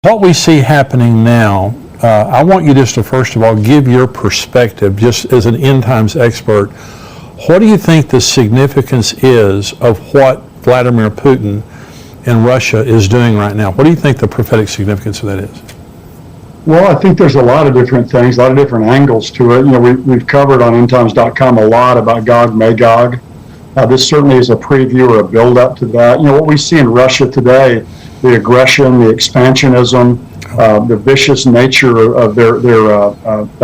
What we see happening now, I want you just to first of all give your perspective, just as an end times expert. What do you think the significance is of what Vladimir Putin and Russia is doing right now? What do you think the prophetic significance of that is? Well, I think there's a lot of different things, a lot of different angles to it. You know, we've covered on endtimes.com a lot about Gog, Magog. This certainly is a preview or a build-up to that. You know, what we see in Russia today, the aggression, the expansionism, the vicious nature of their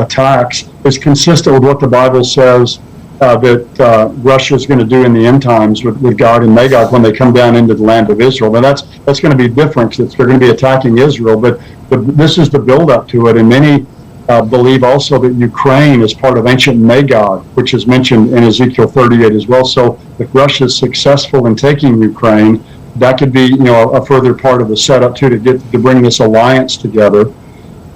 attacks is consistent with what the Bible says that Russia is going to do in the end times with Gog and Magog when they come down into the land of Israel. Now that's going to be different because they're going to be attacking Israel, but this is the build-up to it. And many believe also that Ukraine is part of ancient Magog, which is mentioned in Ezekiel 38 as well. So if Russia is successful in taking Ukraine, that could be, you know, a further part of the setup too to bring this alliance together.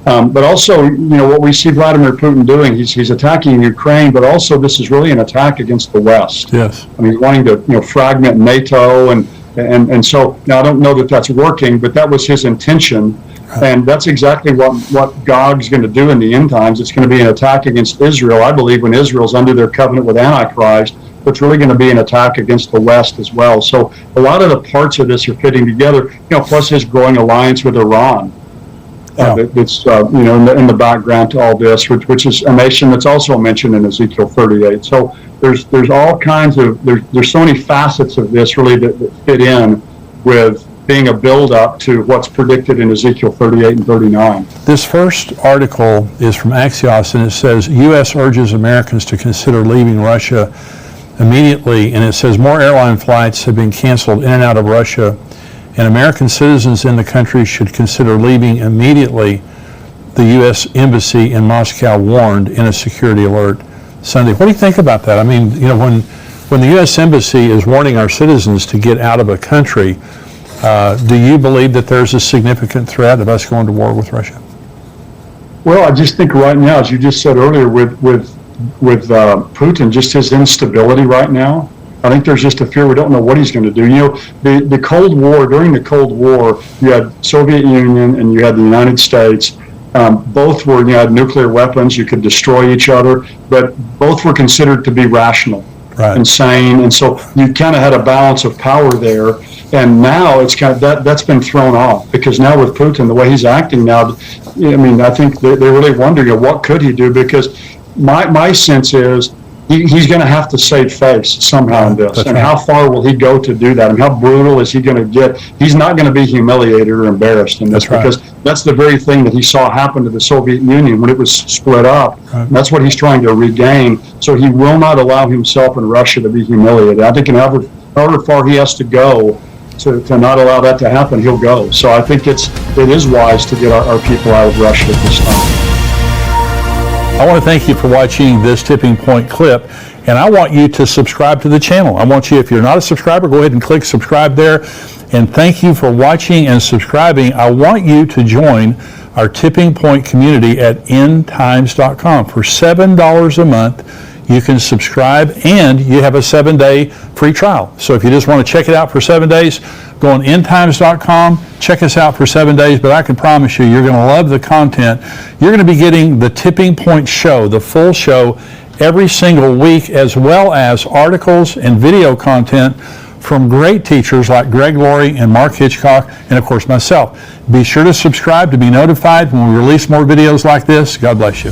But also, you know, what we see Vladimir Putin doing, he's attacking Ukraine, but also this is really an attack against the West. Yes. I mean, he's wanting to, you know, fragment NATO, and so now I don't know that that's working, but that was his intention. And that's exactly what Gog's going to do in the end times. It's going to be an attack against Israel. I believe when Israel's under their covenant with Antichrist, it's really going to be an attack against the West as well. So a lot of the parts of this are fitting together, you know, plus his growing alliance with Iran. That's you know, in the background to all this, which is a nation that's also mentioned in Ezekiel 38. So there's all kinds of, there's so many facets of this really that fit in with being a build-up to what's predicted in Ezekiel 38 and 39. This first article is from Axios, and it says, U.S. urges Americans to consider leaving Russia immediately, and it says more airline flights have been canceled in and out of Russia, and American citizens in the country should consider leaving immediately, the U.S. Embassy in Moscow warned in a security alert Sunday. What do you think about that? I mean, you know, when the U.S. Embassy is warning our citizens to get out of a country, do you believe that there's a significant threat of us going to war with Russia? Well, I just think right now, as you just said earlier, with Putin, just his instability right now, I think there's just a fear we don't know what he's going to do. You know, the Cold War, during the Cold War, you had Soviet Union and you had the United States. Both were, you had nuclear weapons, you could destroy each other, but both were considered to be rational, right, and sane. And so you kind of had a balance of power there. And now it's kind of that's been thrown off, because now with Putin, the way he's acting now, I mean, I think they're really wondering, what could he do? Because my sense is he's going to have to save face somehow in this. That's and right. How far will he go to do that? And how brutal is he going to get? He's not going to be humiliated or embarrassed in this, because that's the very thing that he saw happen to the Soviet Union when it was split up. Right. That's what he's trying to regain. So he will not allow himself and Russia to be humiliated. I think however far he has to go to not allow that to happen, he'll go. So I think it is wise to get our people out of Russia at this time. I want to thank you for watching this Tipping Point clip, and I want you to subscribe to the channel. I want you, if you're not a subscriber, go ahead and click subscribe there. And thank you for watching and subscribing. I want you to join our Tipping Point community at endtimes.com. For $7 a month, you can subscribe, and you have a 7-day free trial. So if you just want to check it out for 7 days, go on endtimes.com, check us out for 7 days, but I can promise you, you're going to love the content. You're going to be getting the Tipping Point show, the full show, every single week, as well as articles and video content from great teachers like Greg Laurie and Mark Hitchcock, and of course myself. Be sure to subscribe to be notified when we release more videos like this. God bless you.